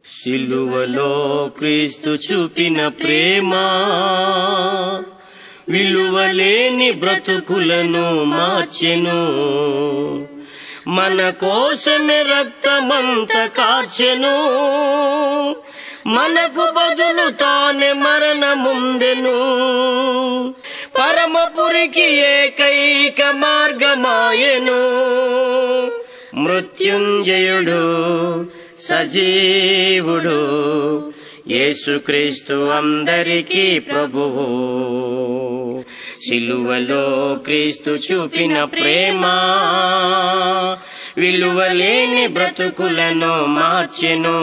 సిలువలో క్రీస్తు చూపిన ప్రేమ విలువలేని బ్రతుకులను మార్చెను. మన కోసమే రక్తమంత కార్చెను. మనకు బదులు తానే మరణముందెను. పరమపురికి ఏకైక మార్గమాయెను. మృత్యుంజయుడు సజీవుడు యేసుక్రీస్తు అందరికీ ప్రభువు. సిలువలో క్రీస్తు చూపిన ప్రేమ విలువలేని బ్రతుకులను మార్చెను.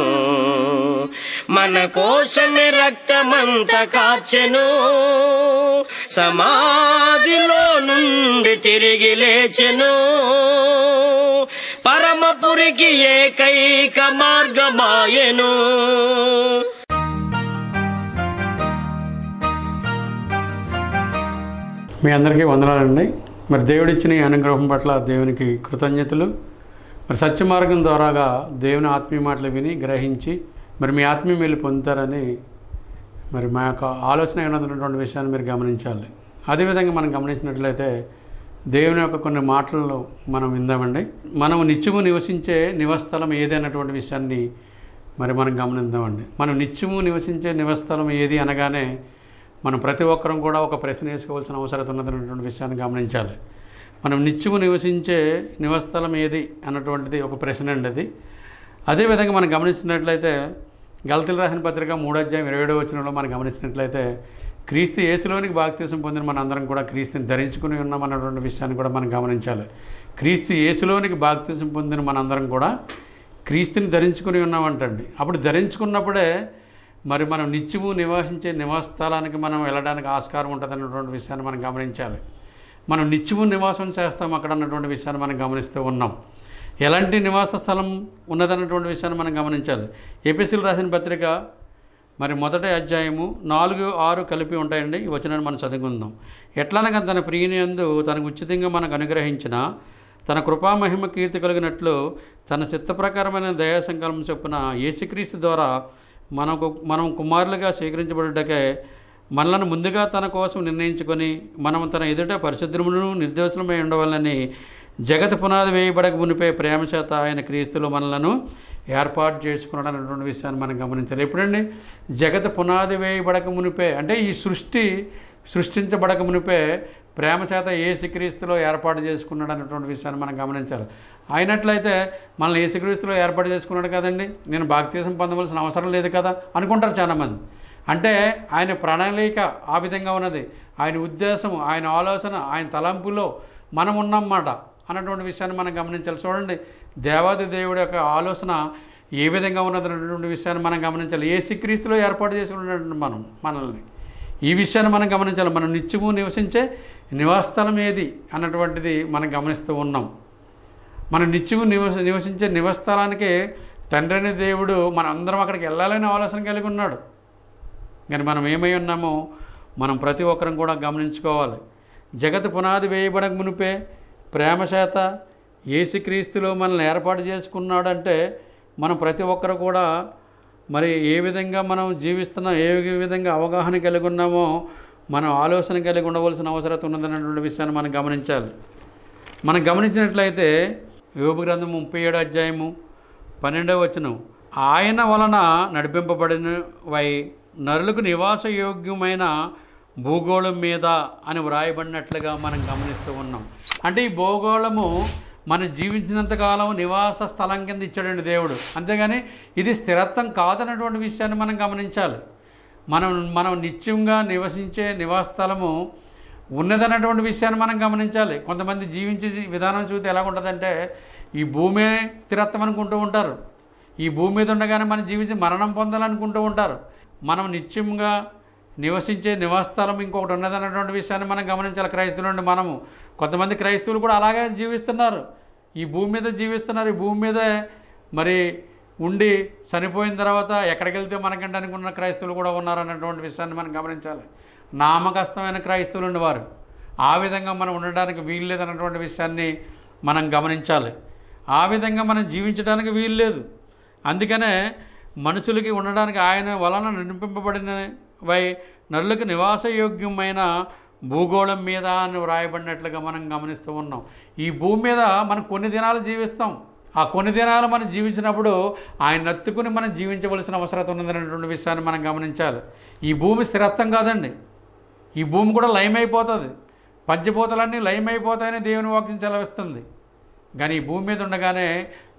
మన కోసమే రక్తమంత కార్చెను. సమాధిలో నుండి తిరిగి లేచెను. పరమపురికి ఏకైక మార్గమాయెను. మీ అందరికీ వందనాలండి. మరి దేవుడిచ్చిన ఈ అనుగ్రహం పట్ల దేవునికి కృతజ్ఞతలు. మరి సత్య మార్గం ద్వారాగా దేవుని ఆత్మీయ మాటలు విని గ్రహించి మరి మీ ఆత్మీయ మేలు పొందుతారని మరి మా యొక్క ఆలోచన ఉన్నటువంటి విషయాన్ని మీరు గమనించాలి. అదేవిధంగా మనం గమనించినట్లయితే దేవుని యొక్క కొన్ని మాటలను మనం విందామండి. మనం నిత్యము నివసించే నివస్థలం ఏది అన్నటువంటి విషయాన్ని మరి మనం గమనిద్దామండి. మనం నిత్యము నివసించే నివస్థలం ఏది అనగానే మనం ప్రతి ఒక్కరం కూడా ఒక ప్రశ్న వేసుకోవాల్సిన అవసరం ఉన్నదన్నటువంటి విషయాన్ని గమనించాలి. మనం నిత్యము నివసించే నివస్థలం ఏది అన్నటువంటిది ఒక ప్రశ్న అండి అది. అదేవిధంగా మనం గమనించినట్లయితే గలతీయులకు రాసిన పత్రిక 3:27 మనం గమనించినట్లయితే క్రీస్తు యేసులోనికి బాప్తిసం పొందిన మనందరం కూడా క్రీస్తుని ధరించుకుని ఉన్నామన్నటువంటి విషయాన్ని కూడా మనం గమనించాలి. క్రీస్తు యేసులోనికి బాప్తిసం పొందిన మనందరం కూడా క్రీస్తుని ధరించుకుని ఉన్నామంటండి. అప్పుడు ధరించుకున్నప్పుడే మరి మనం నిత్యము నివసించే నివాసస్థలానికి మనం వెళ్ళడానికి ఆస్కారం ఉంటుంది అన్నటువంటి విషయాన్ని మనం గమనించాలి. మనం నిత్యము నివాసం చేస్తాం అక్కడ అన్నటువంటి విషయాన్ని మనం గమనిస్తూ ఉన్నాం. ఎలాంటి నివాస స్థలం ఉన్నదన్నటువంటి విషయాన్ని మనం గమనించాలి. ఎఫెసీయులకు రాసిన పత్రిక మరి 1వ అధ్యాయము 4-6 కలిపి ఉంటాయండి. ఈ వచనాన్ని మనం చదువుకుందాం. ఎట్లనగా తన ప్రియనియందు తనకు ఉచితంగా మనకు అనుగ్రహించిన తన కృపామహిమ కీర్తి కలిగినట్లు తన చిత్త ప్రకారమైన దయా సంకల్పం చొప్పున యేసుక్రీస్తు ద్వారా మనం కుమారులుగా స్వీకరించబడుటకే మనలను ముందుగా తన కోసం నిర్ణయించుకొని మనం తన ఎదుట పరిశుద్ధమును నిర్దోషులమై ఉండవాలని జగత్ పునాది వేయబడక మునిపే ప్రేమ చేత ఆయన క్రీస్తులో మనలను ఏర్పాటు చేసుకున్నాడు అన్నటువంటి విషయాన్ని మనం గమనించాలి. ఎప్పుడండి? జగత్ పునాది వేయబడక మునిపే, అంటే ఈ సృష్టించబడక మునిపే ప్రేమ చేత యేసుక్రీస్తులో ఏర్పాటు చేసుకున్నాడు అన్నటువంటి విషయాన్ని మనం గమనించాలి. అయినట్లయితే మనల్ని యేసుక్రీస్తులో ఏర్పాటు చేసుకున్నాడు కదండి, నేను బాప్తిసం పొందవలసిన అవసరం లేదు కదా అనుకుంటారు చాలామంది. అంటే ఆయన ప్రణాళిక ఆ విధంగా ఉన్నది, ఆయన ఉద్దేశం, ఆయన ఆలోచన, ఆయన తలంపులో మనం ఉన్నమాట అన్నటువంటి విషయాన్ని మనం గమనించాలి. చూడండి, దేవాది దేవుడి యొక్క ఆలోచన ఏ విధంగా ఉన్నది అన్నటువంటి విషయాన్ని మనం గమనించాలి. యేసుక్రీస్తులో ఏర్పాటు చేసుకున్నటువంటి మనల్ని ఈ విషయాన్ని మనం గమనించాలి. మనం నిత్యము నివసించే నివాసస్థలం ఏది అన్నటువంటిది మనం గమనిస్తూ ఉన్నాం. మనం నిత్యము నివసించే నివాసస్థలానికి తండ్రి అనే దేవుడు మనందరం అక్కడికి వెళ్ళాలని ఆలోచన కలిగి ఉన్నాడు. కానీ మనం ఏమై ఉన్నామో మనం ప్రతి ఒక్కరం కూడా గమనించుకోవాలి. జగత్ పునాది వేయబడక మునిపే ప్రేమ చేత యేసుక్రీస్తులో మనల్ని ఏర్పాటు చేసుకున్నాడంటే మనం ప్రతి ఒక్కరు కూడా మరి ఏ విధంగా మనం జీవిస్తున్నాం, ఏ విధంగా అవగాహన కలిగి ఉన్నామో మనం ఆలోచన కలిగి ఉండవలసిన అవసరం ఉన్నదన్నటువంటి విషయాన్ని మనం గమనించాలి. మనం గమనించినట్లయితే యోబు గ్రంథం 37:12 ఆయన వలన నడిపింపబడినవై నరులకు నివాస యోగ్యమైన భూగోళం మీద అని వ్రాయబడినట్లుగా మనం గమనిస్తూ ఉన్నాం. అంటే ఈ భూగోళము మనం జీవించినంతకాలం నివాస స్థలం కింద ఇచ్చాడండి దేవుడు, అంతేగాని ఇది స్థిరత్వం కాదన్నటువంటి విషయాన్ని మనం గమనించాలి. మనం నిత్యంగా నివసించే నివాస స్థలము ఉన్నదన్నటువంటి విషయాన్ని మనం గమనించాలి. కొంతమంది జీవించే విధానం చూస్తే ఎలా ఉంటుందంటే ఈ భూమే స్థిరత్వం అనుకుంటూ ఉంటారు. ఈ భూమి మీద ఉండగానే మనం జీవించి మరణం పొందాలనుకుంటూ ఉంటారు. మనం నిత్యంగా నివసించే నివాసస్థలం ఇంకొకటి ఉన్నదన్నటువంటి విషయాన్ని మనం గమనించాలి. క్రైస్తవులు మనము కొంతమంది క్రైస్తవులు కూడా అలాగే జీవిస్తున్నారు, ఈ భూమి మీద జీవిస్తున్నారు. ఈ భూమి మీదే మరి ఉండి చనిపోయిన తర్వాత ఎక్కడికి వెళ్తే మనకంటే అనుకున్న క్రైస్తవులు కూడా ఉన్నారన్నటువంటి విషయాన్ని మనం గమనించాలి. నామకస్తమైన క్రైస్తవులు ఉండేవారు ఆ విధంగా మనం ఉండడానికి వీలు లేదన్నటువంటి విషయాన్ని మనం గమనించాలి. ఆ విధంగా మనం జీవించడానికి వీలు లేదు. అందుకనే మనుషులకి ఉండడానికి ఆయన వలన నిర్మింపబడినవై నరులకు నివాసయోగ్యమైన భూగోళం మీద అని వ్రాయబడినట్లుగా మనం గమనిస్తూ ఉన్నాం. ఈ భూమి మీద మనం కొన్ని దినాలు జీవిస్తాం. ఆ కొన్ని దినాలు మనం జీవించినప్పుడు ఆయన నత్తుకుని మనం జీవించవలసిన అవసరం ఉన్నదనేటువంటి విషయాన్ని మనం గమనించాలి. ఈ భూమి స్థిరత్వం కాదండి. ఈ భూమి కూడా లయమైపోతుంది. పంచభూతాలన్నీ లయమైపోతాయని దేవుని వాక్యం సెలవిస్తుంది. కానీ ఈ భూమి మీద ఉండగానే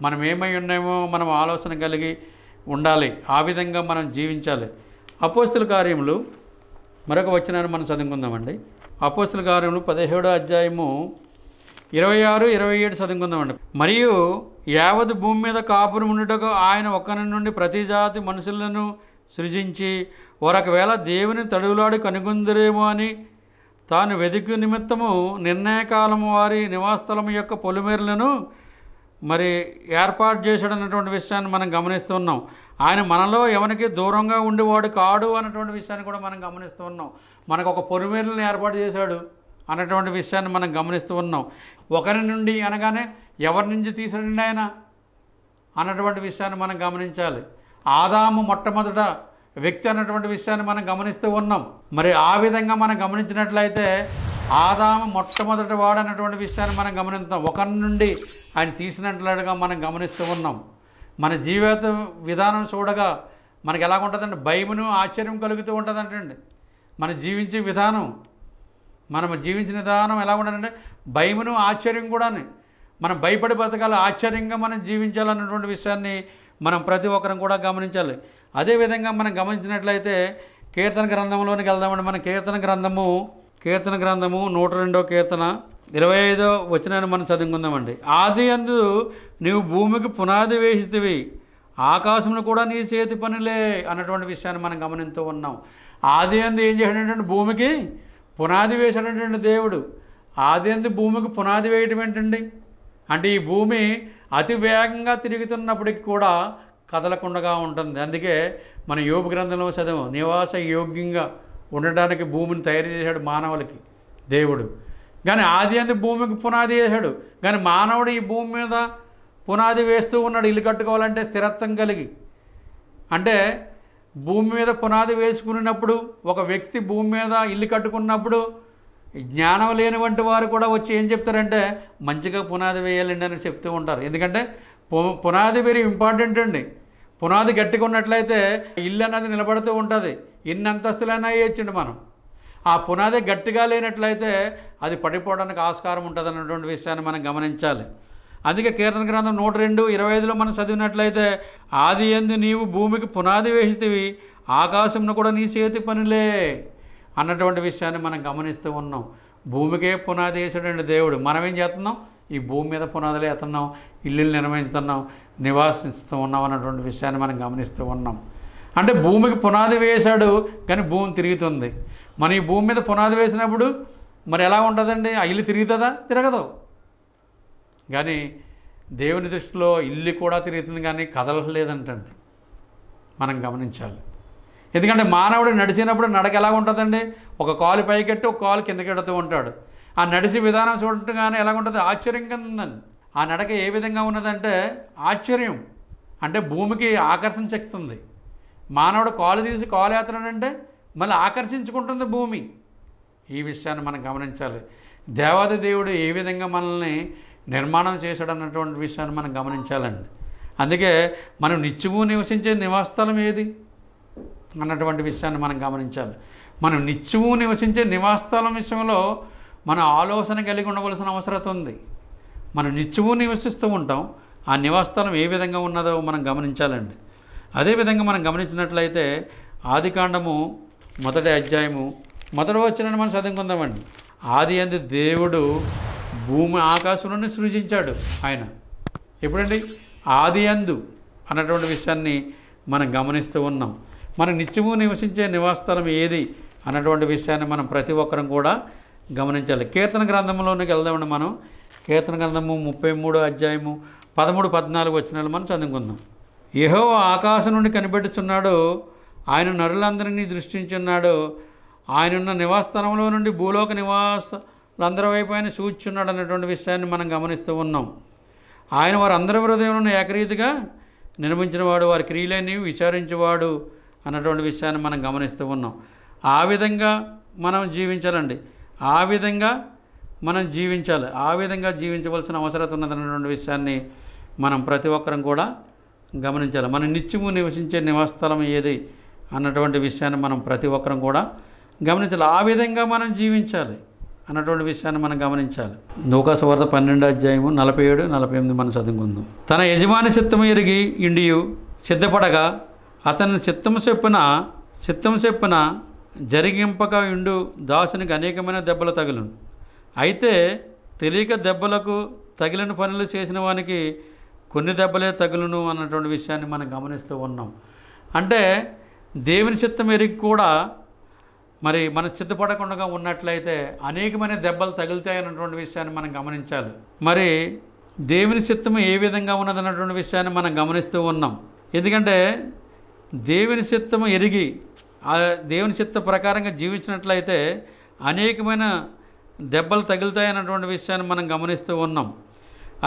మనం ఏమై ఉన్నామో మనం ఆలోచన కలిగి ఉండాలి. ఆ విధంగా మనం జీవించాలి. అపోస్తుల కార్యములు మరొక వచనాన్ని మనం చదువుకుందామండి. అపోస్తుల కార్యములు 17వ అధ్యాయము 26, 27 చదువుకుందామండి. మరియు యావత్ భూమి మీద కాపురం ఉండుటకు ఆయన ఒక్కరి నుండి ప్రతి జాతి మనుషులను సృజించి ఒకవేళ దేవుని తడువులాడి కనుగొందరేమో అని తాను వెదుకు నిమిత్తము నిర్ణయకాలము వారి నివాసస్థలము యొక్క పొలిమేరలను మరి ఏర్పాటు చేశాడన్నటువంటి విషయాన్ని మనం గమనిస్తున్నాం. ఆయన మనలో ఎవరికి దూరంగా ఉండేవాడు కాడు అన్నటువంటి విషయాన్ని కూడా మనం గమనిస్తూ ఉన్నాం. మనకు ఒక పొలిమేరలను ఏర్పాటు చేశాడు అన్నటువంటి విషయాన్ని మనం గమనిస్తూ ఉన్నాం. ఒకరి నుండి అనగానే ఎవరి నుంచి తీసాడండి ఆయన అన్నటువంటి విషయాన్ని మనం గమనించాలి. ఆదాము మొట్టమొదట వ్యక్తి అన్నటువంటి విషయాన్ని మనం గమనిస్తూ ఉన్నాం. మరి ఆ విధంగా మనం గమనించినట్లయితే ఆదాము మొట్టమొదటి వాడు అన్నటువంటి విషయాన్ని మనం గమనిస్తాం. ఒకరి నుండి ఆయన తీసినట్లుగా మనం గమనిస్తూ ఉన్నాం. మన జీవిత విధానం చూడగా మనకి ఎలా ఉంటుందంటే భయమును ఆశ్చర్యం కలుగుతూ ఉంటుందంటండి. మన జీవించే విధానం, మనం జీవించిన విధానం ఎలా ఉండాలంటే భయమును ఆశ్చర్యం కూడా. మనం భయపడి బతకాలి, ఆశ్చర్యంగా మనం జీవించాలన్నటువంటి విషయాన్ని మనం ప్రతి ఒక్కరం కూడా గమనించాలి. అదేవిధంగా మనం గమనించినట్లయితే కీర్తన గ్రంథంలోనికి వెళ్దామండి. మన కీర్తన గ్రంథము 102వ కీర్తన 25వ వచనాన్ని మనం చదువుకుందామండి. ఆది యందు నీవు భూమికి పునాది వేసితివి, ఆకాశమును కూడా నీ చేతి పనులే అన్నటువంటి విషయాన్ని మనం గమనిస్తూ ఉన్నాం. ఆది యందు ఏం చేశాడంటే భూమికి పునాది వేశాడంటే దేవుడు. ఆది యందు భూమికి పునాది వేయటం ఏంటండి అంటే ఈ భూమి అతి వేగంగా తిరుగుతున్నప్పటికి కూడా కదలకుండా ఉంటుంది. అందుకే మన యోబు గ్రంథంలో చదివాం, నివాస యోగ్యంగా ఉండడానికి భూమిని తయారు చేశాడు మానవులకి దేవుడు. కానీ ఆది యందు భూమికి పునాది వేశాడు. కానీ మానవుడు ఈ భూమి మీద పునాది వేస్తూ ఉన్నాడు ఇల్లు కట్టుకోవాలంటే స్థిరత్వం కలిగి. అంటే భూమి మీద పునాది వేసుకున్నప్పుడు ఒక వ్యక్తి భూమి మీద ఇల్లు కట్టుకున్నప్పుడు జ్ఞానం లేని వంటి వారు కూడా వచ్చి ఏం చెప్తారంటే మంచిగా పునాది వేయాలండి అని చెప్తూ ఉంటారు. ఎందుకంటే పునాది వెరీ ఇంపార్టెంట్ అండి. పునాది గట్టిగా ఉన్నట్లయితే ఇల్లు అన్నది నిలబడుతూ ఉంటుంది. ఎన్ని అంతస్తులైనా వేయచ్చండి మనం. ఆ పునాది గట్టిగా లేనట్లయితే అది పడిపోవడానికి ఆస్కారం ఉంటుంది అన్నటువంటి విషయాన్ని మనం గమనించాలి. అందుకే కీర్తన గ్రంథం 102:25లో మనం చదివినట్లయితే ఆది యందు నీవు భూమికి పునాది వేసితివి, ఆకాశంను కూడా నీ చేతి పనులే అన్నటువంటి విషయాన్ని మనం గమనిస్తూ ఉన్నాం. భూమికే పునాది వేసాడండి దేవుడు. మనం ఏం చేస్తున్నాం? ఈ భూమి మీద పునాదులు వేస్తున్నాం, ఇల్లులు నిర్వహిస్తున్నాం, నివాసిస్తూ ఉన్నాం అన్నటువంటి విషయాన్ని మనం గమనిస్తూ ఉన్నాం. అంటే భూమికి పునాది వేశాడు కానీ భూమి తిరుగుతుంది. మన ఈ భూమి మీద పునాది వేసినప్పుడు మరి ఎలా ఉంటుందండి? ఆ ఇల్లు తిరుగుతుందా? తిరగదు. కానీ దేవుని దృష్టిలో ఇల్లు కూడా తిరుగుతుంది కానీ కదలలేదంటండి. మనం గమనించాలి. ఎందుకంటే మానవుడు నడిచినప్పుడు నడక ఎలా ఉంటుందండి? ఒక కాలు పైకెట్టి ఒక కాలు కిందకెడుతూ ఉంటాడు. ఆ నడిచి విధానం చూడటంగానే ఎలా ఉంటుంది? ఆశ్చర్యంగా ఉందండి. ఆ నడక ఏ విధంగా ఉన్నదంటే ఆశ్చర్యం. అంటే భూమికి ఆకర్షణ శక్తి ఉంది. మానవుడు కాలు తీసి కాలు ఎత్తడాడంటే మళ్ళీ ఆకర్షించుకుంటుంది భూమి. ఈ విషయాన్ని మనం గమనించాలి. దేవాది దేవుడు ఏ విధంగా మనల్ని నిర్మాణం చేశాడు అన్నటువంటి విషయాన్ని మనం గమనించాలండి. అందుకే మనం నిత్యము నివసించే నివాసస్థలం ఏది అన్నటువంటి విషయాన్ని మనం గమనించాలి. మనం నిత్యము నివసించే నివాసస్థలం విషయంలో మన ఆలోచన కలిగి ఉండవలసిన అవసరం ఉంది. మనం నిత్యము నివసిస్తూ ఉంటాం. ఆ నివాసస్థలం ఏ విధంగా ఉన్నదో మనం గమనించాలండి. అదేవిధంగా మనం గమనించినట్లయితే ఆదికాండము 1వ అధ్యాయము 1వ వచనాన్ని మనం చదువుకుందామండి. ఆది యందు దేవుడు భూమి ఆకాశంలోనే సృజించాడు. ఆయన ఎప్పుడండి? ఆది యందు అన్నటువంటి విషయాన్ని మనం గమనిస్తూ ఉన్నాం. మనం నిత్యము నివసించే నివాసస్థలం ఏది అన్నటువంటి విషయాన్ని మనం ప్రతి ఒక్కరం కూడా గమనించాలి. కీర్తన గ్రంథంలోనికి వెళ్దామండి. మనం కీర్తన గ్రంథము 33వ అధ్యాయము 13-14 వచనాలు మనం చదువుకుందాం. యెహోవా ఆకాశం నుండి కనిపెట్టుచున్నాడు, ఆయన నరులందరినీ దృష్టించున్నాడు, ఆయనున్న నివాసస్థలంలో నుండి భూలోక నివాసులందరి వైపు ఆయన చూచున్నాడు అన్నటువంటి విషయాన్ని మనం గమనిస్తూ ఉన్నాం. ఆయన వారందరి హృదయంలో ఏకరీతిగా నిర్మించినవాడు, వారి క్రియలని విచారించేవాడు అన్నటువంటి విషయాన్ని మనం గమనిస్తూ ఉన్నాం. ఆ విధంగా మనం జీవించాలండి. ఆ విధంగా మనం జీవించాలి. ఆ విధంగా జీవించవలసిన అవసరం ఉన్నదన్నటువంటి విషయాన్ని మనం ప్రతి ఒక్కరం కూడా గమనించాలి. మనం నిత్యము నివసించే నివాసస్థలం ఏది అన్నటువంటి విషయాన్ని మనం ప్రతి ఒక్కరం కూడా గమనించాలి. ఆ విధంగా మనం జీవించాలి అన్నటువంటి విషయాన్ని మనం గమనించాలి. లూకా సువార్త 12:47-48 మనం చదువుకుందాం. తన యజమాని చిత్తము ఎరిగి ఇండియు సిద్ధపడగా అతని చిత్తము చెప్పున జరిగింపక ఇండు దాసునికి అనేకమైన దెబ్బలు తగులును. అయితే తెలియక దెబ్బలకు తగిలిన పనులు చేసిన వానికి కొన్ని దెబ్బలే తగులును అన్నటువంటి విషయాన్ని మనం గమనిస్తూ ఉన్నాం. అంటే దేవుని చిత్తం ఎరిగి కూడా మరి మనం సిద్ధపడకుండా ఉన్నట్లయితే అనేకమైన దెబ్బలు తగులుతాయి అన్నటువంటి విషయాన్ని మనం గమనించాలి. మరి దేవుని చిత్తము ఏ విధంగా ఉన్నదన్నటువంటి విషయాన్ని మనం గమనిస్తూ ఉన్నాం. ఎందుకంటే దేవుని చిత్తము ఎరిగి ఆ దేవుని చిత్త ప్రకారంగా జీవించినట్లయితే అనేకమైన దెబ్బలు తగులుతాయి అన్నటువంటి విషయాన్ని మనం గమనిస్తూ ఉన్నాం.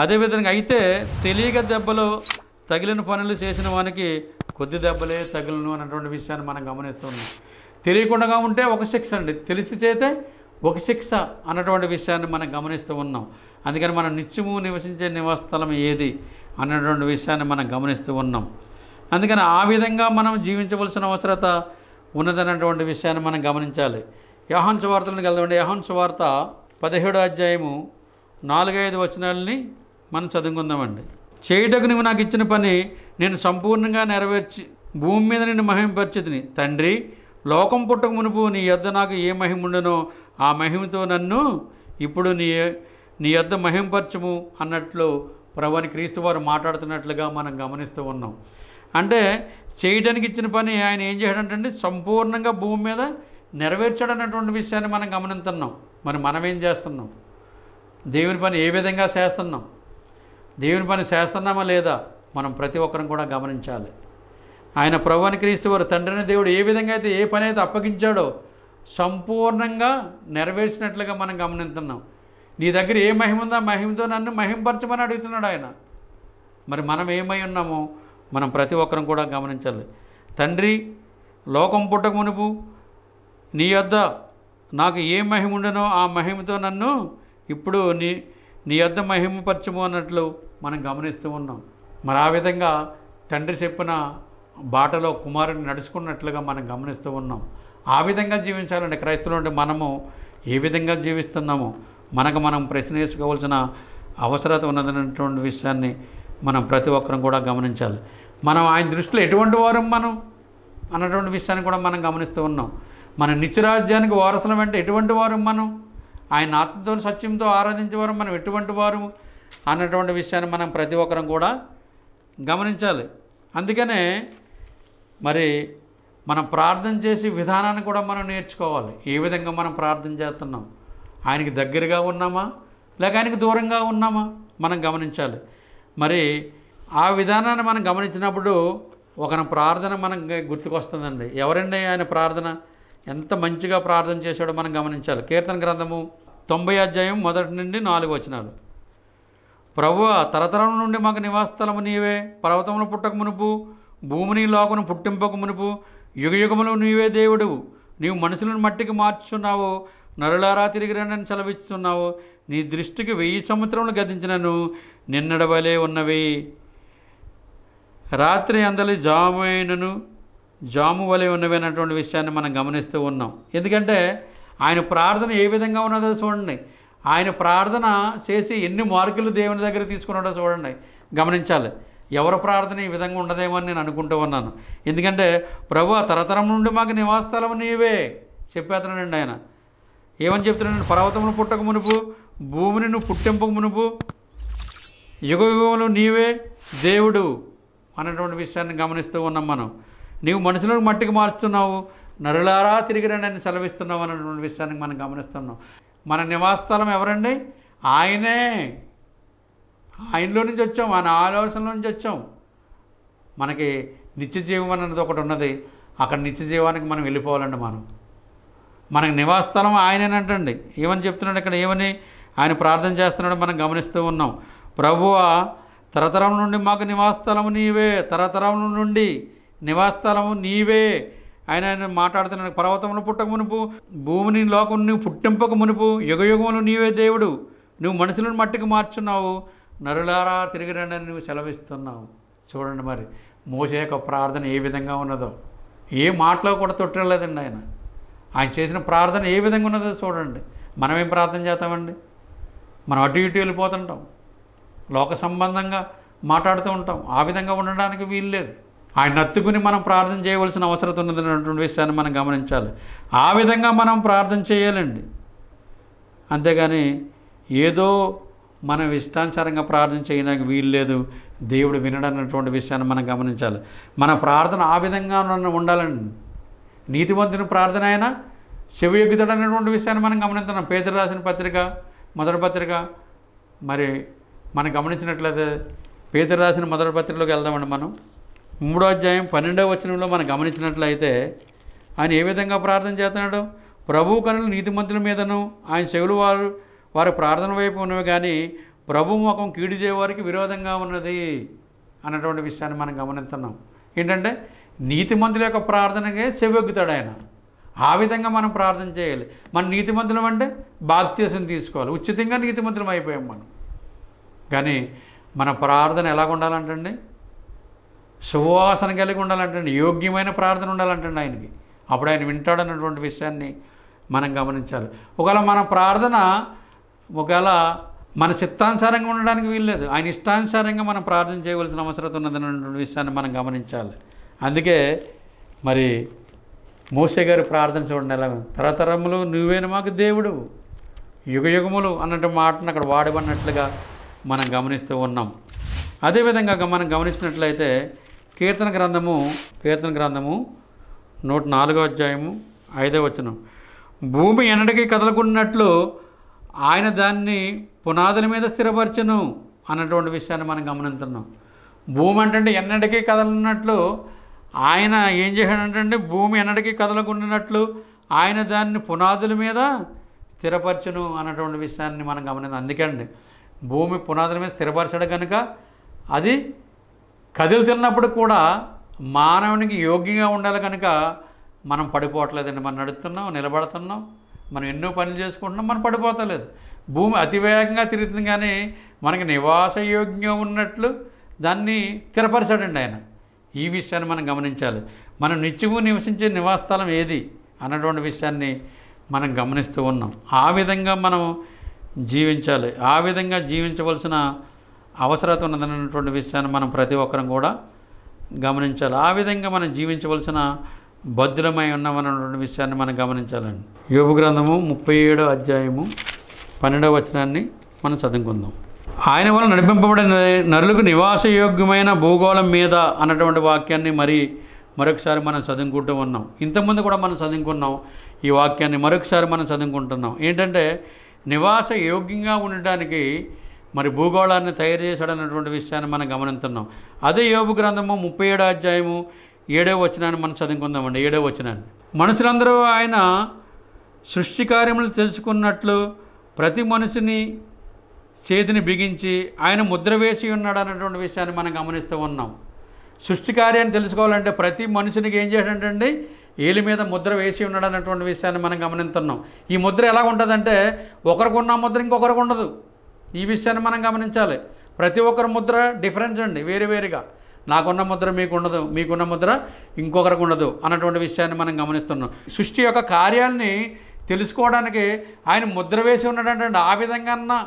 అదేవిధంగా అయితే తెలియక దెబ్బలు తగిలిన పనులు చేసిన వానికి కొద్ది దెబ్బలే తగులును అన్నటువంటి విషయాన్ని మనం గమనిస్తున్నాం. తెలియకుండా ఉంటే ఒక శిక్ష అండి, తెలిసి చేతే ఒక శిక్ష అన్నటువంటి విషయాన్ని మనం గమనిస్తూ ఉన్నాం. అందుకని మనం నిత్యము నివసించే నివాసస్థలం ఏది అన్నటువంటి విషయాన్ని మనం గమనిస్తూ ఉన్నాం. అందుకని ఆ విధంగా మనం జీవించవలసిన అవసరత ఉన్నదన్నటువంటి విషయాన్ని మనం గమనించాలి. యోహాను సువార్తలను కలదండి. యోహాను సువార్త 17:4-5 వచనాలని మనం చదువుకుందామండి. చేయుటకు నువ్వు నాకు ఇచ్చిన పని నేను సంపూర్ణంగా నెరవేర్చి భూమి మీద నిన్ను మహిమపరిచితిని. తండ్రి, లోకం పుట్టక మునుపు నీ యొద్ద నాకు ఏ మహిమ ఉండనో ఆ మహిమతో నన్ను ఇప్పుడు నీ యొద్ద మహిమపరచము అన్నట్లు ప్రభువైన క్రీస్తు వారు మాట్లాడుతున్నట్లుగా మనం గమనిస్తూ ఉన్నాం. అంటే చేయడానికి ఇచ్చిన పని ఆయన ఏం చేయడంటే సంపూర్ణంగా భూమి మీద నెరవేర్చాడన్నటువంటి విషయాన్ని మనం గమనిస్తున్నాం. మరి మనం ఏం చేస్తున్నాం? దేవుని పని ఏ విధంగా చేస్తున్నాం? దేవుని పని చేస్తున్నామా లేదా మనం ప్రతి ఒక్కరం కూడా గమనించాలి. ఆయన ప్రభువైన క్రీస్తు వారు తండ్రిని దేవుడు ఏ విధంగా అయితే ఏ పని అయితే అప్పగించాడో సంపూర్ణంగా నెరవేర్చినట్లుగా మనం గమనిస్తున్నాం. నీ దగ్గర ఏ మహిమ ఉందో ఆ మహిమతో నన్ను మహిమపరచమని అడుగుతున్నాడు ఆయన. మరి మనం ఏమై ఉన్నామో మనం ప్రతి ఒక్కరం కూడా గమనించాలి. తండ్రి, లోకం పుట్టక మునుపు నీ యొద్ద నాకు ఏ మహిమ ఉండనో ఆ మహిమతో నన్ను ఇప్పుడు నీ యొద్ద మహిమపరచము అన్నట్లు మనం గమనిస్తూ ఉన్నాం. మరి ఆ విధంగా తండ్రి చెప్పిన బాటలో కుమారుని నడుచుకున్నట్లుగా మనం గమనిస్తూ ఉన్నాం. ఆ విధంగా జీవించాలంటే క్రైస్తవులు అంటే మనము ఏ విధంగా జీవిస్తున్నామో మనకు మనం ప్రశ్న వేసుకోవాల్సిన అవసరత ఉన్నదన్నటువంటి విషయాన్ని మనం ప్రతి ఒక్కరం కూడా గమనించాలి. మనం ఆయన దృష్టిలో ఎటువంటి వారం మనం అన్నటువంటి విషయాన్ని కూడా మనం గమనిస్తూ ఉన్నాం. మన నిత్యరాజ్యానికి వారసులం అంటే ఎటువంటి వారం మనం, ఆయన ఆత్మతో సత్యంతో ఆరాధించేవారు మనం ఎటువంటి వారు అన్నటువంటి విషయాన్ని మనం ప్రతి ఒక్కరం కూడా గమనించాలి. అందుకనే మరి మనం ప్రార్థన చేసే విధానాన్ని కూడా మనం నేర్చుకోవాలి. ఏ విధంగా మనం ప్రార్థన చేస్తున్నాం, ఆయనకి దగ్గరగా ఉన్నామా లేక ఆయనకి దూరంగా ఉన్నామా మనం గమనించాలి. మరి ఆ విధానాన్ని మనం గమనించినప్పుడు ఒక ప్రార్థన మనం గుర్తుకొస్తుందండి. ఎవరండి ఆయన ప్రార్థన ఎంత మంచిగా ప్రార్థన చేశాడో మనం గమనించాలి. కీర్తన గ్రంథము 90:1-4 ప్రభువా, తరతరం నుండి మాకు నివాసస్థలము నీవే. పర్వతములు పుట్టక మునుపు భూమిని లోకను పుట్టింపక మునుపు యుగయుగములు నీవే దేవుడు. నీవు మనుషులను మట్టికి మార్చుచున్నావు, నరులారా తిరిగి రండని సెలవిస్తున్నావు. నీ దృష్టికి 1000 సంవత్సరములు గతించినను నిన్నడవలే ఉన్నవి. రాత్రి అందలి జాము వలె ఉన్నవి అన్నటువంటి విషయాన్ని మనం గమనిస్తూ ఉన్నాం. ఎందుకంటే ఆయన ప్రార్థన ఏ విధంగా ఉన్నదో చూడండి. ఆయన ప్రార్థన చేసి ఎన్ని మార్కులు దేవుని దగ్గర తీసుకున్నాడో చూడండి, గమనించాలి. ఎవరి ప్రార్థన ఈ విధంగా ఉండదేమో అని నేను అనుకుంటూ ఉన్నాను. ఎందుకంటే ప్రభువా, తరతరం నుండి మాకు నివాసస్థలం నీవే చెప్పేస్తున్నాడండి ఆయన. ఏమని చెప్తున్నాడు? పర్వతములు పుట్టక మునుపు భూమిని నువ్వు పుట్టింపక మునుపు యుగయుగములు నీవే దేవుడు అన్నటువంటి విషయాన్ని గమనిస్తూ ఉన్నాం మనం. నీవు మనుషులను మట్టికి మార్చుతున్నావు, నరులారా తిరిగి రండి అని సెలవిస్తున్నావు అన్నటువంటి విషయాన్ని మనం గమనిస్తున్నాం. మన నివాసస్థలం ఎవరండి? ఆయనే. ఆయనలో నుంచి వచ్చాం, ఆయన ఆలోచనలో నుంచి వచ్చాం. మనకి నిత్య జీవం అన్నది ఒకటి ఉన్నది. అక్కడ నిత్య జీవానికి మనం వెళ్ళిపోవాలండి. మనకి నివాసస్థలం ఆయనేనంటండి. ఏమని చెప్తున్నాడు ఇక్కడ? ఏమని ఆయన ప్రార్థన చేస్తున్నాడో మనం గమనిస్తూ ఉన్నాం. ప్రభువా, తరతరం నుండి మాకు నివాసస్థలము నీవే, తరతరం నుండి నివాసస్థలము నీవే. ఆయన మాట్లాడుతున్నాడు. పర్వతమును పుట్టక మునుపు, భూమిని లోకం నువ్వు పుట్టింపక మునుపు, యుగయుగములు నీవే దేవుడు. నువ్వు మనుషులను మట్టికి మార్చున్నావు, నరులారా తిరిగి రండి అని నువ్వు సెలవిస్తున్నావు. చూడండి మరి మోషే యొక్క ప్రార్థన ఏ విధంగా ఉన్నదో. ఏ మాటలో కూడా తొట్టలేదండి ఆయన చేసిన ప్రార్థన ఏ విధంగా ఉన్నదో చూడండి. మనమేం ప్రార్థన చేస్తామండి? మనం అటు ఇటు వెళ్ళిపోతుంటాం, లోక సంబంధంగా మాట్లాడుతూ ఉంటాం. ఆ విధంగా ఉండడానికి వీలు లేదు. ఆయన నత్తుకుని మనం ప్రార్థన చేయవలసిన అవసరం ఉన్నదన్నటువంటి విషయాన్ని మనం గమనించాలి. ఆ విధంగా మనం ప్రార్థన చేయాలండి. అంతేగాని ఏదో మనం ఇష్టానుసారంగా ప్రార్థన చేయడానికి వీలు లేదు. దేవుడు వినడన్నటువంటి విషయాన్ని మనం గమనించాలి. మన ప్రార్థన ఆ విధంగా ఉండాలండి. నీతివంతుని ప్రార్థన అయినా చెవియొగ్గుతాడు అనేటువంటి విషయాన్ని మనం గమనిస్తున్నాం. పేతురు రాసిన పత్రిక, మొదటి పత్రిక, మరి మనం గమనించినట్లయితే పేతురు రాసిన మొదటి పత్రికలోకి వెళ్దామండి. మనం 3వ అధ్యాయం 12వ వచనంలో మనం గమనించినట్లయితే ఆయన ఏ విధంగా ప్రార్థన చేస్తున్నాడు? ప్రభు కనులు నీతిమంతుల మీదను ఆయన చెవులు వారి ప్రార్థన వైపు ఉన్నవి, కానీ ప్రభు ముఖం కీడు చేయవారికి విరోధంగా ఉన్నది అన్నటువంటి విషయాన్ని మనం గమనిస్తున్నాం. ఏంటంటే నీతిమంతుల యొక్క ప్రార్థనకే చెవెగ్గుతాడు ఆయన. ఆ విధంగా మనం ప్రార్థన చేయాలి. మన నీతిమంతులం అంటే బాప్తీసం తీసుకోవాలి. ఉచితంగా నీతిమంతులం అయిపోయాం మనం. కానీ మన ప్రార్థన ఎలాగ ఉండాలంటండి? సువాసన కలిగి ఉండాలంటండి. యోగ్యమైన ప్రార్థన ఉండాలంటండి ఆయనకి. అప్పుడు ఆయన వింటాడన్నటువంటి విషయాన్ని మనం గమనించాలి. ఒకవేళ మన ప్రార్థన మన చిత్తానుసారంగా ఉండడానికి వీల్లేదు. ఆయన ఇష్టానుసారంగా మనం ప్రార్థన చేయవలసిన అవసరం ఉన్నదన్నటువంటి విషయాన్ని మనం గమనించాలి. అందుకే మరి మోషే గారి ప్రార్థన చూడండి ఎలా, తరతరములు నువ్వేను మాకు దేవుడు, యుగయుగములు అన్నట్టు మాటను అక్కడ వాడబడినట్లుగా మనం గమనిస్తూ ఉన్నాం. అదేవిధంగా మనం గమనించినట్లయితే కీర్తన గ్రంథము 104వ అధ్యాయము 5వ వచనం, భూమి ఎన్నటికీ కదలకున్నట్లు ఆయన దాన్ని పునాదుల మీద స్థిరపరచును అన్నటువంటి విషయాన్ని మనం గమనిస్తున్నాం. భూమి అంటే ఎన్నటికీ కదలనట్లు ఆయన ఏం చేశాడంటే భూమి ఎన్నటికీ కదలకుండినట్లు ఆయన దాన్ని పునాదుల మీద స్థిరపరచును అన్నటువంటి విషయాన్ని మనం గమనించాం. అందుకండి భూమి పునాదుల మీద స్థిరపరచడం కనుక అది కదులుతున్నప్పుడు కూడా మానవునికి యోగ్యంగా ఉండాలి కనుక మనం పడిపోవట్లేదండి. మనం నడుస్తున్నాం, నిలబడుతున్నాం, మనం ఎన్నో పనులు చేసుకుంటున్నాం, మనం పడిపోతలేదు. భూమి అతివేగంగా తిరుగుతుంది, కానీ మనకి నివాసయోగ్యం ఉన్నట్లు దాన్ని స్థిరపరచాడండి ఆయన. ఈ విషయాన్ని మనం గమనించాలి. మనం నిత్యము నివసించే నివాసస్థలం ఏది అన్నటువంటి విషయాన్ని మనం గమనిస్తూ ఉన్నాం. ఆ విధంగా మనం జీవించాలి. ఆ విధంగా జీవించవలసిన అవసరత ఉన్నదన్నటువంటి విషయాన్ని మనం ప్రతి ఒక్కరం కూడా గమనించాలి. ఆ విధంగా మనం జీవించవలసిన బద్ధులమై ఉన్నామన్నటువంటి విషయాన్ని మనం గమనించాలండి. యోబు గ్రంథము 37వ అధ్యాయము 12వ వచనాన్ని మనం చదువుకుందాం. ఆయన వల్ల నడిపింపబడిన నరులకు నివాసయోగ్యమైన భూగోళం మీద అన్నటువంటి వాక్యాన్ని మరొకసారి మనం చదువుకుంటూ ఉన్నాం. ఇంతకుముందు కూడా మనం చదువుకున్నాం. ఈ వాక్యాన్ని మరొకసారి మనం చదువుకుంటున్నాం. ఏంటంటే నివాస యోగ్యంగా ఉండడానికి మరి భూగోళాన్ని తయారు చేశాడన్నటువంటి విషయాన్ని మనం గమనిస్తున్నాం. అదే యోబు గ్రంథము 37వ అధ్యాయము 7వ వచనాన్ని మనం చదువుకుందామండి. 7వ వచనాన్ని, మనుషులందరూ ఆయన సృష్టి కార్యములు తెలుసుకున్నట్లు ప్రతి మనిషిని చేతిని బిగించి ఆయన ముద్ర వేసి ఉన్నాడు అన్నటువంటి విషయాన్ని మనం గమనిస్తూ ఉన్నాం. సృష్టి కార్యాన్ని తెలుసుకోవాలంటే ప్రతి మనుషునికి ఏం చేయాలంటే ఏలి మీద ముద్ర వేసి ఉన్నాడు అన్నటువంటి విషయాన్ని మనం గమనిస్తున్నాం. ఈ ముద్ర ఎలా ఉంటుందంటే ఒకరికి ఉన్న ముద్ర ఇంకొకరికి ఉండదు. ఈ విషయాన్ని మనం గమనించాలి. ప్రతి ఒక్కరి ముద్ర డిఫరెన్స్ అండి, వేరువేరుగా. నాకున్న ముద్ర మీకు ఉండదు, మీకున్న ముద్ర ఇంకొకరికి ఉండదు అన్నటువంటి విషయాన్ని మనం గమనిస్తున్నాం. సృష్టి యొక్క కార్యాన్ని తెలుసుకోవడానికి ఆయన ముద్ర వేసి ఉన్నాడంటే ఆ విధంగా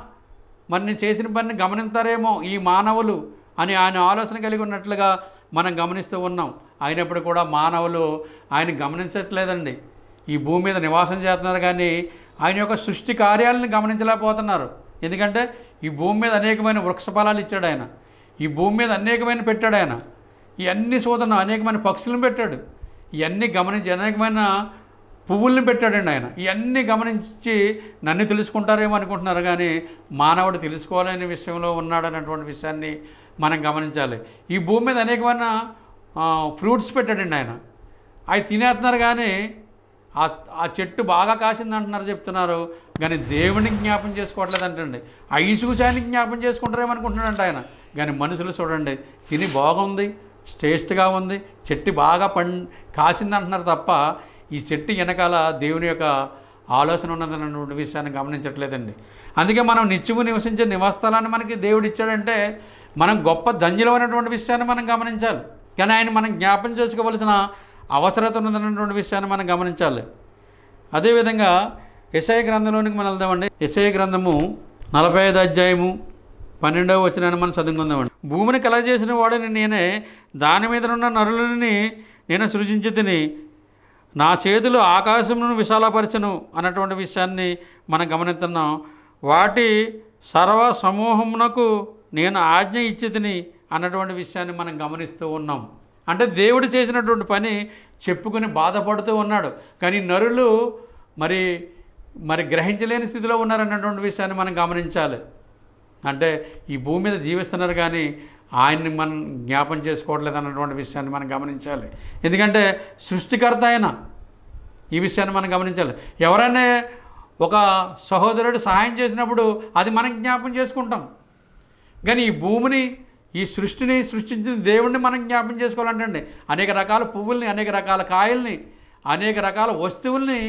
మరి నేను చేసిన పనిని గమనిస్తారేమో ఈ మానవులు అని ఆయన ఆలోచన కలిగి ఉన్నట్లుగా మనం గమనిస్తూ ఉన్నాం. అయినప్పుడు కూడా మానవులు ఆయన గమనించట్లేదండి. ఈ భూమి మీద నివాసం చేస్తున్నారు, కానీ ఆయన యొక్క సృష్టి కార్యాలను గమనించలేకపోతున్నారు. ఎందుకంటే ఈ భూమి మీద అనేకమైన వృక్షఫలాలు ఇచ్చాడు ఆయన. ఈ భూమి మీద అనేకమైన పెట్టాడు ఆయన. ఇవన్నీ చూస్తున్నాం, అనేకమైన పక్షులను పెట్టాడు. ఇవన్నీ గమనించి అనేకమైన పువ్వుల్ని పెట్టాడండి ఆయన. ఇవన్నీ గమనించి నన్ను తెలుసుకుంటారేమో అనుకుంటున్నారు, కానీ మానవుడు తెలుసుకోవాలనే విషయంలో ఉన్నాడన్నటువంటి విషయాన్ని మనం గమనించాలి. ఈ భూమి మీద అనేకమైన ఫ్రూట్స్ పెట్టాడండి ఆయన. అవి తినేస్తున్నారు, కానీ ఆ చెట్టు బాగా కాసింది అంటున్నారు చెప్తున్నారు, కానీ దేవునికి జ్ఞాపం చేసుకోవట్లేదు అంటండి. ఆ ఇసుగుశానికి జ్ఞాపం చేసుకుంటారేమనుకుంటున్నాడంట ఆయన. కానీ మనుషులు చూడండి, తిని బాగుంది, శ్రేష్ఠగా ఉంది, చెట్టు బాగా కాసింది అంటున్నారు తప్ప ఈ చెట్టు వెనకాల దేవుని యొక్క ఆలోచన ఉన్నదన్నటువంటి విషయాన్ని గమనించట్లేదండి. అందుకే మనం నిత్యము నివసించే నివాసస్థలాన్ని మనకి దేవుడు ఇచ్చాడంటే మనం గొప్ప ధన్యులమైనటువంటి విషయాన్ని మనం గమనించాలి. కానీ ఆయన మనం జ్ఞాపం చేసుకోవలసిన అవసరత ఉన్నదన్నటువంటి విషయాన్ని మనం గమనించాలి. అదేవిధంగా యెషయా గ్రంథంలోనికి మనం వెళ్దామండి. యెషయా గ్రంథము 45 అధ్యాయము 12వ వచనాన్ని మనం చదువుకుందామండి. భూమిని కలగజేసిన వాడిని నేనే, దాని మీద ఉన్న నరులని నేను సృజించి తిని, నా చేతులు ఆకాశమును విశాలపరచను అన్నటువంటి విషయాన్ని మనం గమనిస్తున్నాం. వాటి సర్వ సమూహమునకు నేను ఆజ్ఞ ఇచ్చి తిని అన్నటువంటి విషయాన్ని మనం గమనిస్తూ ఉన్నాం. అంటే దేవుడు చేసినటువంటి పని చెప్పుకుని బాధపడుతూ ఉన్నాడు, కానీ నరులు మరి గ్రహించలేని స్థితిలో ఉన్నారన్నటువంటి విషయాన్ని మనం గమనించాలి. అంటే ఈ భూమి మీద జీవిస్తున్నారు కానీ ఆయన్ని మనం జ్ఞాపం చేసుకోవట్లేదు అన్నటువంటి విషయాన్ని మనం గమనించాలి. ఎందుకంటే సృష్టికర్త అయిన ఈ విషయాన్ని మనం గమనించాలి. ఎవరైనా ఒక సహోదరుడు సహాయం చేసినప్పుడు అది మనం జ్ఞాపం చేసుకుంటాం, కానీ ఈ భూమిని, ఈ సృష్టిని సృష్టించిన దేవుణ్ణి మనం జ్ఞాపం చేసుకోవాలంటే అనేక రకాల పువ్వుల్ని, అనేక రకాల కాయల్ని, అనేక రకాల వస్తువుల్ని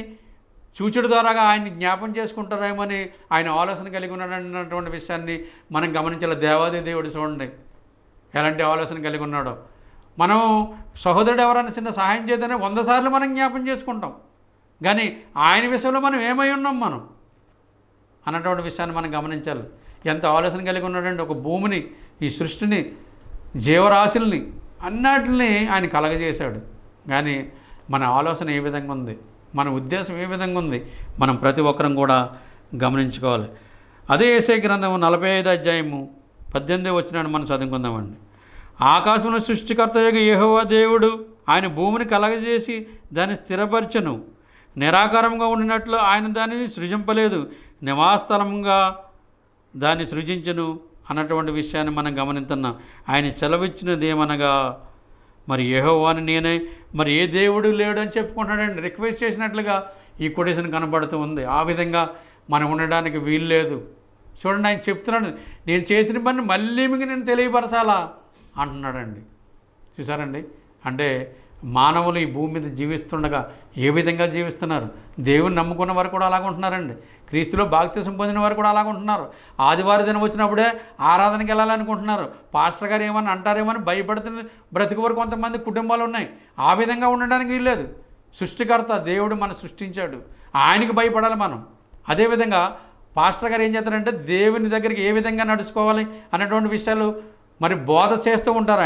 చూచుడు ద్వారాగా ఆయన్ని జ్ఞాపం చేసుకుంటారేమని ఆయన ఆలోచన కలిగి ఉన్నాడన్నటువంటి విషయాన్ని మనం గమనించాలి. దేవాది దేవుడు చూడండి ఎలాంటి ఆలోచన కలిగి ఉన్నాడో. మనం సహోదరుడు ఎవరైనా చిన్న సహాయం చేద్దానే 100 సార్లు మనం జ్ఞాపం చేసుకుంటాం, కానీ ఆయన విషయంలో మనం ఏమై ఉన్నాం మనం అన్నటువంటి విషయాన్ని మనం గమనించాలి. ఎంత ఆలోచన కలిగి ఉన్నాడంటే ఒక భూమిని, ఈ సృష్టిని, జీవరాశుల్ని అన్నిటిని ఆయన కలగజేశాడు. కానీ మన ఆలోచన ఏ విధంగా ఉంది, మన ఉద్దేశం ఏ విధంగా ఉంది, మనం ప్రతి ఒక్కరం కూడా గమనించుకోవాలి. అదే యెషయా గ్రంథము 45 అధ్యాయము 18వ వచనాన్ని మనం చదువుకుందామండి. ఆకాశమును సృష్టికర్తయగు యెహోవా దేవుడు ఆయన భూమిని కలగజేసి దాన్ని స్థిరపరచను, నిరాకారంగా ఉండినట్లు ఆయన దానిని సృజింపలేదు, నివాసస్థలంగా దాన్ని సృజించను అన్నటువంటి విషయాన్ని మనం గమనిస్తున్నాం. ఆయన సెలవిచ్చినదేమనగా మరి యెహోవాని నేనే, మరి ఏ దేవుడు లేడు అని చెప్పుకుంటున్నాడండి. రిక్వెస్ట్ చేసినట్లుగా ఈ కొటేషన్ కనబడుతూ ఉంది. ఆ విధంగా మనం ఉండడానికి వీలు లేదు. చూడండి, ఆయన చెప్తున్నాడు, నేను చేసిన పని మళ్ళీ మీకు నేను తెలియపరచాలా అంటున్నాడండి. చూసారండి, అంటే మానవులు ఈ భూమి మీద జీవిస్తుండగా ఏ విధంగా జీవిస్తున్నారు. దేవుని నమ్ముకున్న వారు కూడా అలాగ ఉంటున్నారండి. క్రీస్తులో బాప్తిసం పొందిన వారు కూడా అలాగ ఉంటున్నారు. ఆదివారం దినం వచ్చినప్పుడే ఆరాధనకి వెళ్ళాలనుకుంటున్నారు. పాస్టర్ గారు ఏమని అంటారేమని భయపడుతున్న బ్రతికి వరకు కొంతమంది కుటుంబాలు ఉన్నాయి. ఆ విధంగా ఉండడానికి వీల్లేదు. సృష్టికర్త దేవుడు మనం సృష్టించాడు, ఆయనకి భయపడాలి మనం. అదేవిధంగా పాస్టర్ గారు ఏం చేస్తారంటే దేవుని దగ్గరికి ఏ విధంగా నడుచుకోవాలి అన్నటువంటి విషయాలు మరి బోధ చేస్తూ ఉంటారు.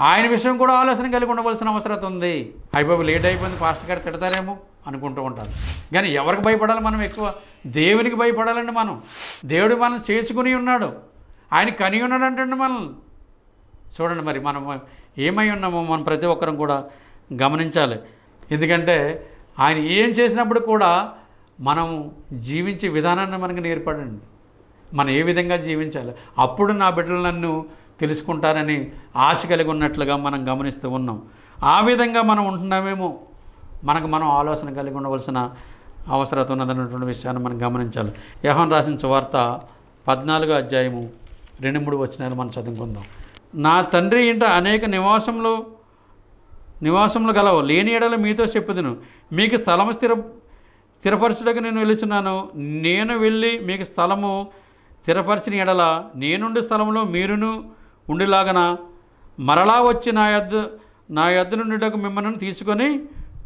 ఆయన విషయం కూడా ఆలోచన కలిగి ఉండవలసిన అవసరం ఉంది. అయిపోయి లేట్ అయిపోయింది, పాస్టర్ గారు తిడతారేమో అనుకుంటూ ఉంటారు. కానీ ఎవరికి భయపడాలి మనం? ఎక్కువ దేవునికి భయపడాలండి మనం. దేవుడు మనం చేసుకుని ఉన్నాడు, ఆయన కని ఉన్నాడు అంటే మనం చూడండి. మరి మనం ఏమై ఉన్నామో మనం ప్రతి ఒక్కరం కూడా గమనించాలి. ఎందుకంటే ఆయన ఏం చేసినప్పుడు కూడా మనం జీవించే విధానాన్ని మనకు నేర్పడండి. మనం ఏ విధంగా జీవించాలి, అప్పుడు నా బిడ్డలు నన్ను తెలుసుకుంటారని ఆశ కలిగి ఉన్నట్లుగా మనం గమనిస్తూ ఉన్నాం. ఆ విధంగా మనం ఉంటున్నామేమో, మనం ఆలోచన కలిగి ఉండవలసిన అవసరం ఉన్నదన్నటువంటి విషయాన్ని మనం గమనించాలి. యోహాను రాసిన సువార్త 14వ అధ్యాయము 2-3 వచనాలు మనం చదువుకుందాం. నా తండ్రి ఇంట అనేక నివాసములు గలవు, లేని ఎడల మీతో చెప్పుదును, మీకు స్థలము స్థిరపరచుటకు నేను వెళుచున్నాను. నేను వెళ్ళి మీకు స్థలము స్థిరపరిచిన ఎడల నేనుండి స్థలంలో మీరును ఉండిలాగన మరలా వచ్చి నా యొద్ద నుండిటకు మిమ్మల్ని తీసుకొని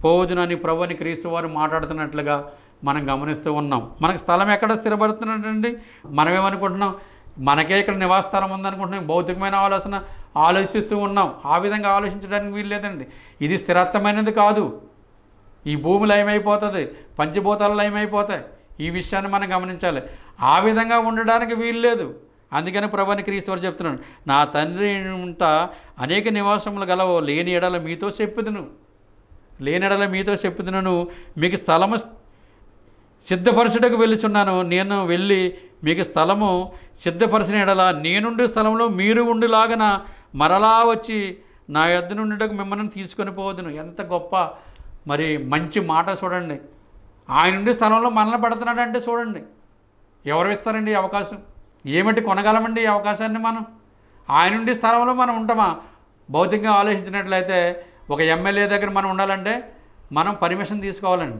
పోవదునని ప్రభుని క్రీస్తు వారు మాట్లాడుతున్నట్లుగా మనం గమనిస్తూ ఉన్నాం. మనకు స్థలం ఎక్కడ స్థిరపడుతున్నట్టండి? మనమేమనుకుంటున్నాం, మనకే ఇక్కడ నివాస స్థలం ఉందనుకుంటున్నాం. భౌతికమైన ఆలోచిస్తూ ఉన్నాం. ఆ విధంగా ఆలోచించడానికి వీలు లేదండి. ఇది స్థిరత్వమైనది కాదు. ఈ భూమి లయమైపోతుంది, పంచభూతాలు లయమైపోతాయి. ఈ విషయాన్ని మనం గమనించాలి. ఆ విధంగా ఉండడానికి వీలు లేదు. అందుకని ప్రభుని క్రీస్తు వారు చెప్తున్నాడు, నా తండ్రి ఇంట అనేక నివాసములు గలవు, లేని ఎడల మీతో చెప్పుదును, మీకు స్థలము సిద్ధపరచుటకు వెళ్ళుచున్నాను. నేను వెళ్ళి మీకు స్థలము సిద్ధపరిచిన ఎడల నేనుండి స్థలంలో మీరు ఉండిలాగన మరలా వచ్చి నా యొద్ద నుండిటకు మిమ్మల్ని తీసుకొని పోవదును. ఎంత గొప్ప మరి మంచి మాట చూడండి. ఆయన ఉండే స్థలంలో మనల్ని పెడుతున్నాడు అంటే చూడండి, ఎవరు ఇస్తారండి ఈ అవకాశం? ఏమిటి కొనగలమండి ఈ అవకాశాన్ని మనం? ఆయన ఉండే స్థలంలో మనం ఉంటామా? భౌతికంగా ఆలోచించినట్లయితే ఒక ఎమ్మెల్యే దగ్గర మనం ఉండాలంటే మనం పర్మిషన్ తీసుకోవాలండి.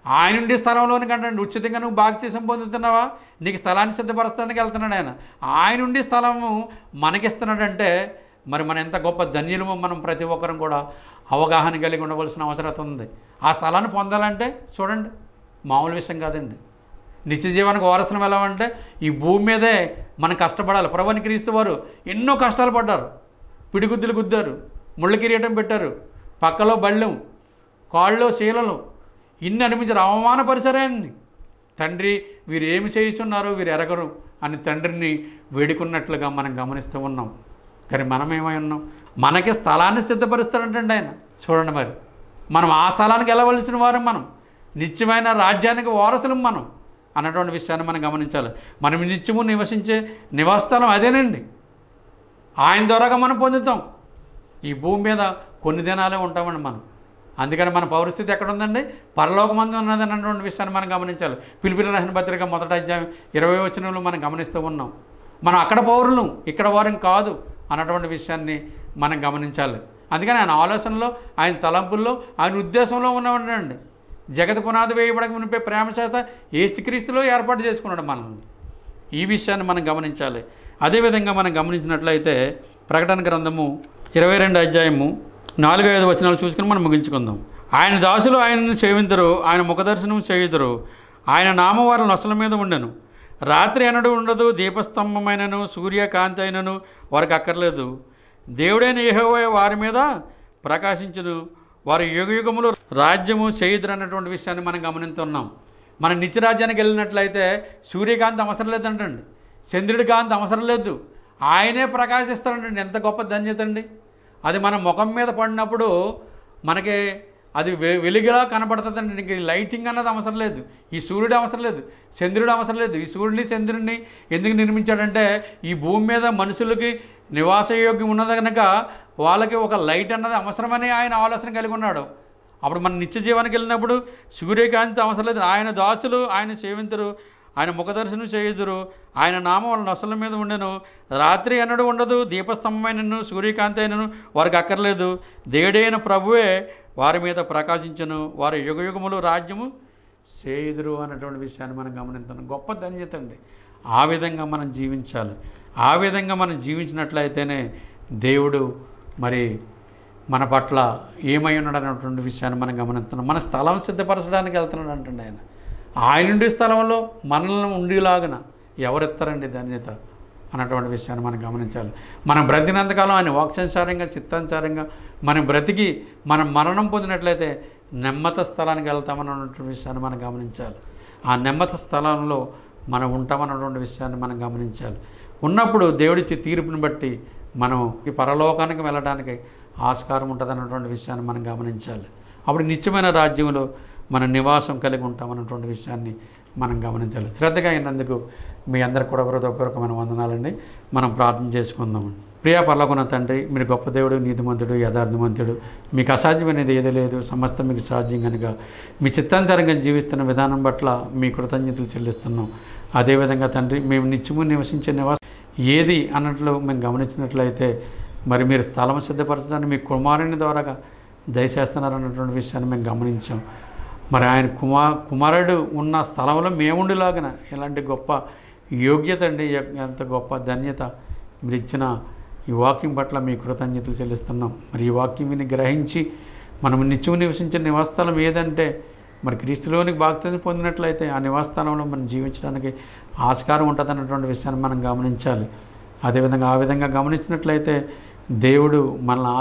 ఆయన ఉండే స్థలంలోని కంటే ఉచితంగా నువ్వు బాప్తిసం పొందుతున్నావా? నీకు స్థలాన్ని సిద్ధపరచడానికి వెళ్తున్నాడు ఆయన. ఆయన ఉండే స్థలము మనకిస్తున్నాడంటే మరి మన ఎంత గొప్ప ధన్యులమో మనం ప్రతి ఒక్కరం కూడా అవగాహన కలిగి ఉండవలసిన అవసరం ఉంది. ఆ స్థలాన్ని పొందాలంటే చూడండి, మామూలు విషయం కాదండి. నిత్య జీవానికి వారసులం ఎలా అంటే ఈ భూమి మీదే మనం కష్టపడాలి. ప్రభువైన క్రీస్తు వారు ఎన్నో కష్టాలు పడ్డారు. పిడిగుద్దులు గుద్దారు, ముళ్ళ కిరీటం పెట్టారు, పక్కలో బళ్ళెం, కాళ్ళలో శీలలు, ఇన్ని అనిపించారు, అవమానపరిచారాన్ని. తండ్రి వీరు ఏమి చేయుచున్నారో వీరు ఎరగరు అని తండ్రిని వేడుకున్నట్లుగా మనం గమనిస్తూ ఉన్నాం. కానీ మనం ఏమై ఉన్నాం? మనకి స్థలాన్ని సిద్ధపరుస్తాడంటండి ఆయన. చూడండి, మరి మనం ఆ స్థలానికి వెళ్ళవలసిన వారు, మనం నిత్యమైన రాజ్యానికి వారసులం మనం అన్నటువంటి విషయాన్ని మనం గమనించాలి. మనం నిత్యము నివసించే నివాసస్థలం అదేనండి. ఆయన ద్వారాగా మనం పొందుతాం. ఈ భూమి మీద కొన్ని దినాలే ఉంటామండి మనం. అందుకని మన పౌరస్థితి ఎక్కడ ఉందండి? పరలోకమందు ఉన్నది అన్నటువంటి విషయాన్ని మనం గమనించాలి. పిలుపులకు రాసిన పత్రిక 1వ అధ్యాయం 20వ వచనంలో మనం గమనిస్తూ ఉన్నాం. మనం అక్కడ పౌరులు, ఇక్కడ వారం కాదు అన్నటువంటి విషయాన్ని మనం గమనించాలి. అందుకని ఆయన ఆలోచనలో, ఆయన తలంపుల్లో, ఆయన ఉద్దేశంలో ఉన్నవాడండి. జగత్ పునాది వేయబడక మునిపే ప్రేమ చేత యేసుక్రీస్తులో ఏర్పాటు చేసుకున్నాడు మనల్ని. ఈ విషయాన్ని మనం గమనించాలి. అదేవిధంగా మనం గమనించినట్లయితే ప్రకటన గ్రంథము 22వ అధ్యాయము 4-5 వచనాలు చూసుకుని మనం ముగించుకుందాం. ఆయన దాసులు ఆయనను సేవింతురు, ఆయన ముఖదర్శనం చేయుదురు, ఆయన నామం వారి నొసల మీద ఉండెను. రాత్రి అనడు ఉండదు, దీపస్తంభమైనను సూర్యకాంతి అయినను వారికి అక్కర్లేదు. దేవుడైన యెహోవా వారి మీద ప్రకాశించును, వారి యుగయుగములు రాజ్యము చేయుదురు అన్నటువంటి విషయాన్ని మనం గమనిస్తున్నాం. మన నిత్యరాజ్యానికి వెళ్ళినట్లయితే సూర్యకాంతి అవసరం లేదంటండి, చంద్రుడి కాంతి అవసరం లేదు, ఆయనే ప్రకాశిస్తాడంటండి. ఎంత గొప్ప ధన్యత అండి అది. మన ముఖం మీద పడినప్పుడు మనకి అది వెలుగులా కనపడుతుందండి. ఇంక లైటింగ్ అన్నది అవసరం లేదు, ఈ సూర్యుడు అవసరం లేదు, చంద్రుడు అవసరం లేదు. ఈ సూర్యుడిని చంద్రుడిని ఎందుకు నిర్మించాడంటే ఈ భూమి మీద మనుషులకి నివాసయోగ్యం ఉన్నది కనుక వాళ్ళకి ఒక లైట్ అన్నది అవసరమని ఆయన ఆలోచన కలిగి ఉన్నాడు. అప్పుడు మన నిత్య జీవానికి వెళ్ళినప్పుడు సూర్యకాంతి అవసరం లేదు. ఆయన దాసులు ఆయన సేవింతురు, ఆయన ముఖదర్శనం చేయుదురు, ఆయన నామం వాళ్ళ నొసల మీద ఉండెను. రాత్రి అనడు ఉండదు, దీపస్తంభమైనను సూర్యకాంతి అయినను వారికి అక్కర్లేదు. దేవుడైన ప్రభువే వారి మీద ప్రకాశించను, వారి యుగయుగములు రాజ్యము చేయుదురు అన్నటువంటి విషయాన్ని మనం గమనించాలి. గొప్ప ధన్యత అండి. ఆ విధంగా మనం జీవించాలి. ఆ విధంగా మనం జీవించినట్లయితేనే దేవుడు మరి మన పట్ల ఏమై ఉన్నాడు అన్నటువంటి విషయాన్ని మనం గమనిస్తున్నాం. మన స్థలం సిద్ధపరచడానికి వెళ్తున్నాడు అంటండి ఆయన. ఆయన ఉండే స్థలంలో మనల్ని ఉండేలాగన ఎవరెత్తారండి ధన్యత అన్నటువంటి విషయాన్ని మనం గమనించాలి. మనం బ్రతికినంతకాలం ఆయన వాక్యానుసారంగా చిత్తానుసారంగా మనం బ్రతికి మనం మరణం పొందినట్లయితే నెమ్మది స్థలానికి వెళ్తామన్నటువంటి విషయాన్ని మనం గమనించాలి. ఆ నెమ్మది స్థలంలో మనం ఉంటామన్నటువంటి విషయాన్ని మనం గమనించాలి. ఉన్నప్పుడు దేవుడిచ్చే తీర్పుని బట్టి మనం ఈ పరలోకానికి వెళ్ళడానికి ఆస్కారం ఉంటుంది అన్నటువంటి విషయాన్ని మనం గమనించాలి. అప్పుడు నిత్యమైన రాజ్యంలో మన నివాసం కలిగి ఉంటామన్నటువంటి విషయాన్ని మనం గమనించాలి. శ్రద్ధగా అయినందుకు మీ అందరికి కూడా హృదయపూర్వకమైన వందనాలండి. మనం ప్రార్థన చేసుకుందామండి. ప్రియా పరలోకన తండ్రి, మీరు గొప్ప దేవుడు, నీతిమంతుడు, యథార్థవంతుడు, మీకు అసాధ్యమైనది ఏదీ లేదు, సమస్తం మీకు సాధ్యం కనుక మీ చిత్తానుసారంగా జీవిస్తున్న విధానం పట్ల మీ కృతజ్ఞతలు చెల్లిస్తున్నాం. అదేవిధంగా తండ్రి, మేము నిత్యము నివసించే నివాసం ఏది అన్నట్లు మేము గమనించినట్లయితే మరి మీరు స్థలం సిద్ధపరచడానికి మీ కుమారుని ద్వారాగా దయచేస్తున్నారు అన్నటువంటి విషయాన్ని మేము గమనించాం. మరి ఆయన కుమారుడు ఉన్న స్థలంలో మేముండిలాగిన ఇలాంటి గొప్ప యోగ్యత అండి, ఎంత గొప్ప ధన్యత మీరు ఇచ్చిన ఈ వాక్యం పట్ల మీ కృతజ్ఞతలు చెల్లిస్తున్నాం. మరి ఈ వాక్యం విని గ్రహించి మనం నిత్యం నివసించే నివాసస్థలం ఏదంటే మరి క్రీస్తులోనికి బాప్తిసం పొందినట్లయితే ఆ నివాసస్థలంలో మనం జీవించడానికి ఆస్కారం ఉంటుంది అన్నటువంటి విషయాన్ని మనం గమనించాలి. అదేవిధంగా ఆ విధంగా గమనించినట్లయితే దేవుడు మనల్ని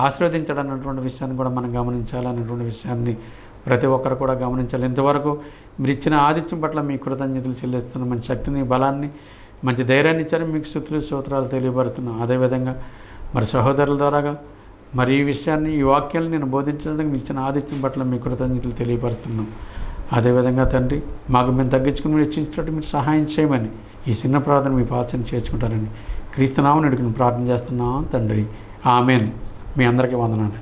ఆశీర్వదించడం అన్నటువంటి విషయాన్ని కూడా మనం గమనించాలి అన్నటువంటి విషయాన్ని ప్రతి ఒక్కరు కూడా గమనించాలి. ఇంతవరకు మీరు ఇచ్చిన ఆతిథ్యం పట్ల మీ కృతజ్ఞతలు చెల్లిస్తున్నాం. మంచి శక్తిని, బలాన్ని, మంచి ధైర్యాన్ని ఇచ్చారు. మీకు స్తుతులు స్తోత్రాలు తెలియబడుతున్నాం. అదేవిధంగా మరి సహోదరుల ద్వారాగా మరి ఈ విషయాన్ని, ఈ వాక్యాలను నేను బోధించడానికి మీరు ఇచ్చిన ఆతిథ్యం పట్ల మీ కృతజ్ఞతలు తెలియపరుస్తున్నాం. అదేవిధంగా తండ్రి, మాకు మేము తగ్గించుకుని మీరు ఇచ్చినట్టు మీరు సహాయం చేయమని ఈ చిన్న ప్రార్థన మీ పాత్రను చేర్చుకుంటారని క్రీస్తునామమున అడిగి ప్రార్థన చేస్తున్నాం తండ్రి. ఆమేన్. మీ అందరికీ వందనాలు.